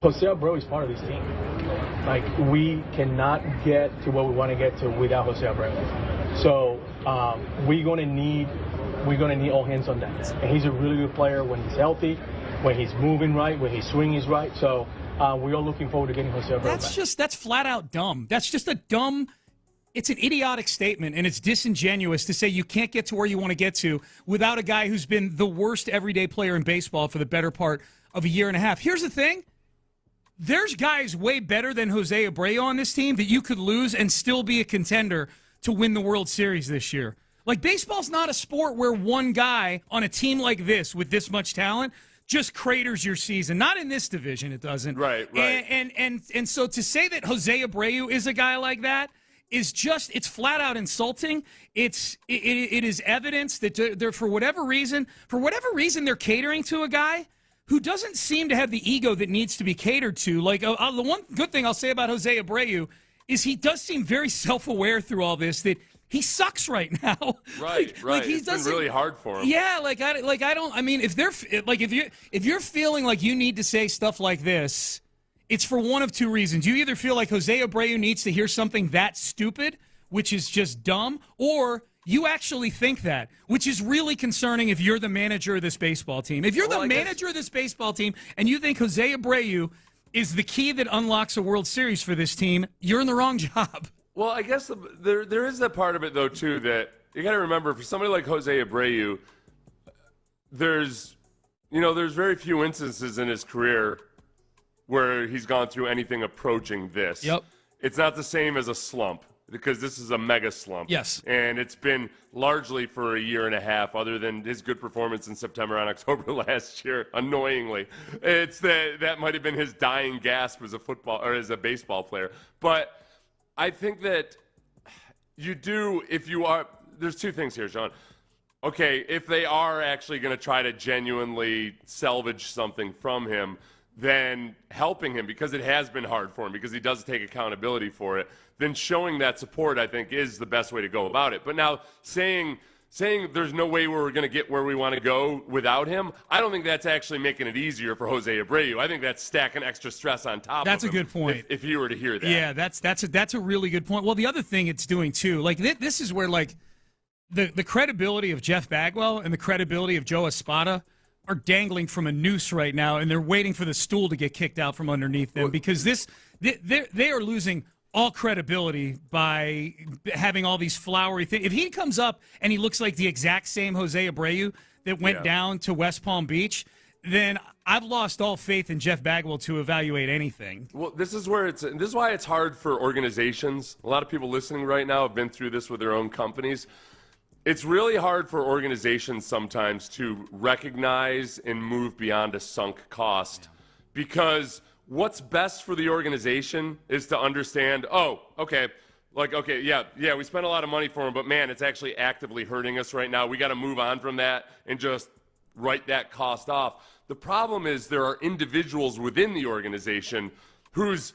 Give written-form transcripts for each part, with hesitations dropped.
José Abreu is part of this team. Like, we cannot get to what we want to get to without José Abreu. So we're gonna need all hands on deck. And he's a really good player when he's healthy, when he's moving right, when his swing is right. So we are looking forward to getting José Abreu back. That's flat out dumb. That's just a dumb. It's an idiotic statement, and it's disingenuous to say you can't get to where you want to get to without a guy who's been the worst everyday player in baseball for the better part of a year and a half. Here's the thing. There's guys way better than José Abreu on this team that you could lose and still be a contender to win the World Series this year. Like, baseball's not a sport where one guy on a team like this with this much talent just craters your season. Not in this division, it doesn't. Right. And so to say that José Abreu is a guy like that is just, it's flat out insulting. It is evidence that they're, for whatever reason they're catering to a guy who doesn't seem to have the ego that needs to be catered to. Like, the one good thing I'll say about José Abreu is he does seem very self-aware through all this, that he sucks right now. Right. Like it's been really hard for him. Yeah, if you're feeling like you need to say stuff like this, it's for one of two reasons. You either feel like José Abreu needs to hear something that stupid, which is just dumb, or you actually think that, which is really concerning if you're the manager of this baseball team. If you're the manager of this baseball team and you think José Abreu is the key that unlocks a World Series for this team, you're in the wrong job. Well, I guess there is that part of it, though, too, that you got to remember, for somebody like José Abreu, there's very few instances in his career where he's gone through anything approaching this. Yep. It's not the same as a slump, because this is a mega slump. Yes. And it's been largely for a year and a half, other than his good performance in September and October last year, annoyingly. It's that might have been his dying gasp as a baseball player. But I think that there's two things here, Sean. Okay, if they are actually going to try to genuinely salvage something from him, then helping him, because it has been hard for him, because he does take accountability for it, then showing that support, I think, is the best way to go about it. But now saying there's no way we're going to get where we want to go without him, I don't think that's actually making it easier for José Abreu. I think that's stacking extra stress on top of him. That's a good point. If you were to hear that. Yeah, that's a really good point. Well, the other thing it's doing, too, like this is where, like, the credibility of Jeff Bagwell and the credibility of Joe Espada are dangling from a noose right now, and they're waiting for the stool to get kicked out from underneath them, because they are losing all credibility by having all these flowery things. If he comes up and he looks like the exact same José Abreu that went down to West Palm Beach, then I've lost all faith in Jeff Bagwell to evaluate anything. Well, this is why it's hard for organizations. A lot of people listening right now have been through this with their own companies. It's really hard for organizations sometimes to recognize and move beyond a sunk cost, because what's best for the organization is to understand, we spent a lot of money for him, but man, it's actually actively hurting us right now. We got to move on from that and just write that cost off. The problem is there are individuals within the organization whose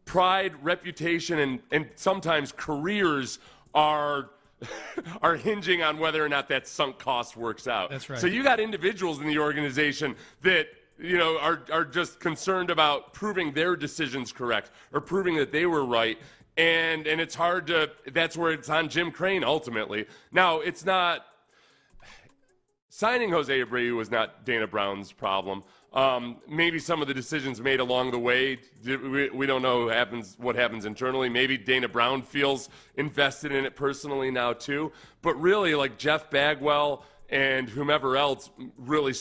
pride, reputation, and sometimes careers are hinging on whether or not that sunk cost works out. That's right. So you got individuals in the organization that are just concerned about proving their decisions correct or proving that they were right, and it's hard to. That's where it's on Jim Crane ultimately. Now, it's not signing José Abreu was not Dana Brown's problem. Maybe some of the decisions made along the way, we don't know what happens internally. Maybe Dana Brown feels invested in it personally now too. But really, like Jeff Bagwell and whomever else really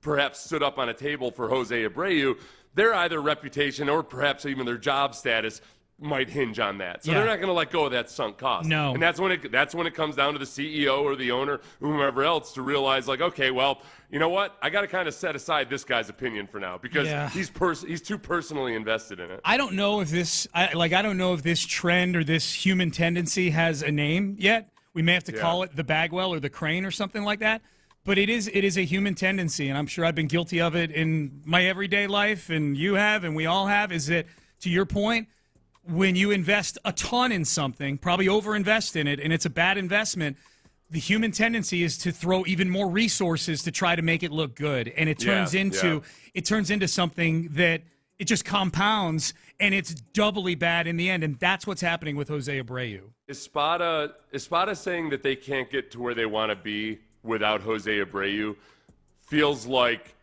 perhaps stood up on a table for José Abreu, their either reputation or perhaps even their job status might hinge on that. So they're not going to let go of that sunk cost. No. And that's when it comes down to the CEO or the owner, whomever else, to realize, like, okay, well, you know what? I got to kind of set aside this guy's opinion for now, because he's too personally invested in it. I don't know if this trend or this human tendency has a name yet. We may have to call it the Bagwell or the Crane or something like that. But it is a human tendency, and I'm sure I've been guilty of it in my everyday life, and you have, and we all have, is that, to your point, when you invest a ton in something, probably overinvest in it, and it's a bad investment, the human tendency is to throw even more resources to try to make it look good. And it turns into something that it just compounds, and it's doubly bad in the end. And that's what's happening with José Abreu. Espada saying that they can't get to where they want to be without José Abreu feels like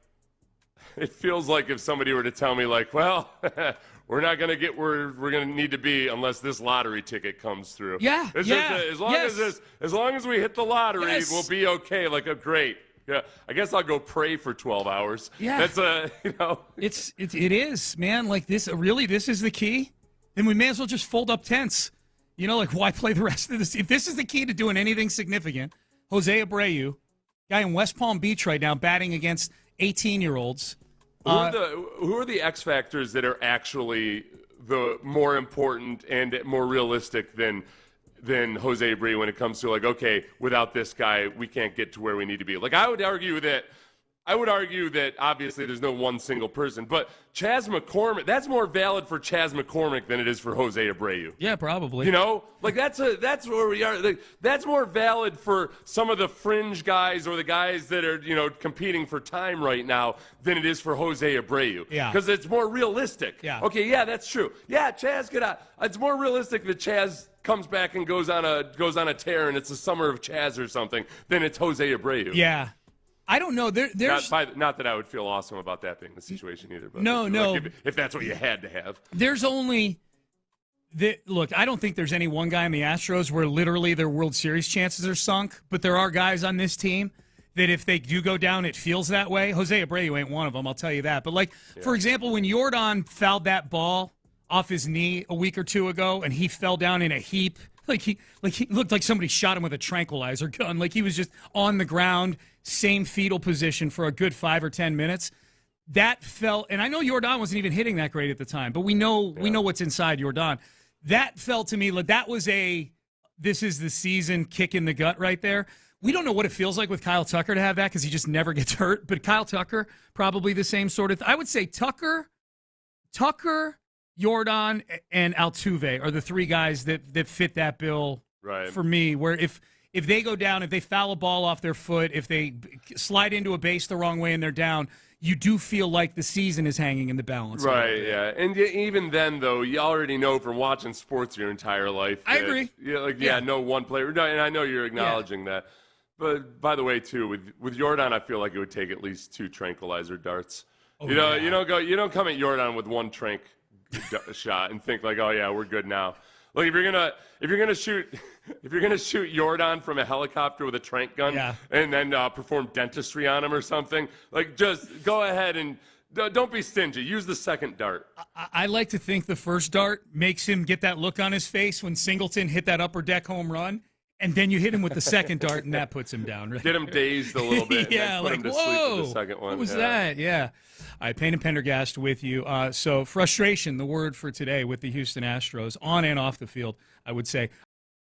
if somebody were to tell me, like, well, we're not going to get where we're going to need to be unless this lottery ticket comes through. Yeah, as long as we hit the lottery, we'll be okay. Like, great. Yeah, I guess I'll go pray for 12 hours. Yeah, that's it is, man. Like this, really, this is the key. Then we may as well just fold up tents. You know, like why play the rest of this? If this is the key to doing anything significant, José Abreu, guy in West Palm Beach right now, batting against 18-year-olds. Who are the X factors that are actually the more important and more realistic than José Abreu when it comes to, like, okay, without this guy, we can't get to where we need to be? Like, I would argue that obviously there's no one single person, but Chas McCormick, that's more valid for Chas McCormick than it is for José Abreu. Yeah, probably. You know, like that's where we are. Like, that's more valid for some of the fringe guys or the guys that are, you know, competing for time right now than it is for José Abreu. Yeah. Because it's more realistic. Yeah. Okay, yeah, that's true. Yeah, Chas it's more realistic that Chas comes back and goes on a tear and it's the summer of Chas or something than it's José Abreu. Yeah. I don't know. There's not that I would feel awesome about that being the situation either. But no. Like if that's what you had to have. There's only look. I don't think there's any one guy in the Astros where literally their World Series chances are sunk. But there are guys on this team that if they do go down, it feels that way. José Abreu ain't one of them. I'll tell you that. But like for example, when Jordan fouled that ball off his knee a week or two ago, and he fell down in a heap. Like he looked like somebody shot him with a tranquilizer gun. Like he was just on the ground, same fetal position for a good 5 or 10 minutes. That felt, and I know Jordan wasn't even hitting that great at the time, but we know what's inside Jordan. That felt to me like that was this is the season kick in the gut right there. We don't know what it feels like with Kyle Tucker to have that because he just never gets hurt. But Kyle Tucker, probably the same sort of I would say Tucker, Jordan, and Altuve are the three guys that fit that bill for me, where if they go down, if they foul a ball off their foot, if they slide into a base the wrong way and they're down, you do feel like the season is hanging in the balance. Right, yeah. And even then, though, you already know from watching sports your entire life. I agree. No one player. And I know you're acknowledging that. But by the way, too, with Jordan, I feel like it would take at least 2 tranquilizer darts. You don't come at Jordan with one trank shot and think like, oh yeah, we're good now. Like if you're gonna shoot Jordan from a helicopter with a trank gun and then perform dentistry on him or something, like just go ahead and don't be stingy. Use the second dart. I like to think the first dart makes him get that look on his face when Singleton hit that upper deck home run. And then you hit him with the second dart, and that puts him down. Right? Get him dazed a little bit. Yeah, and then put him to sleep with the second one. What was that? Yeah. All right, Payne and Pendergast with you. So frustration, the word for today with the Houston Astros, on and off the field, I would say.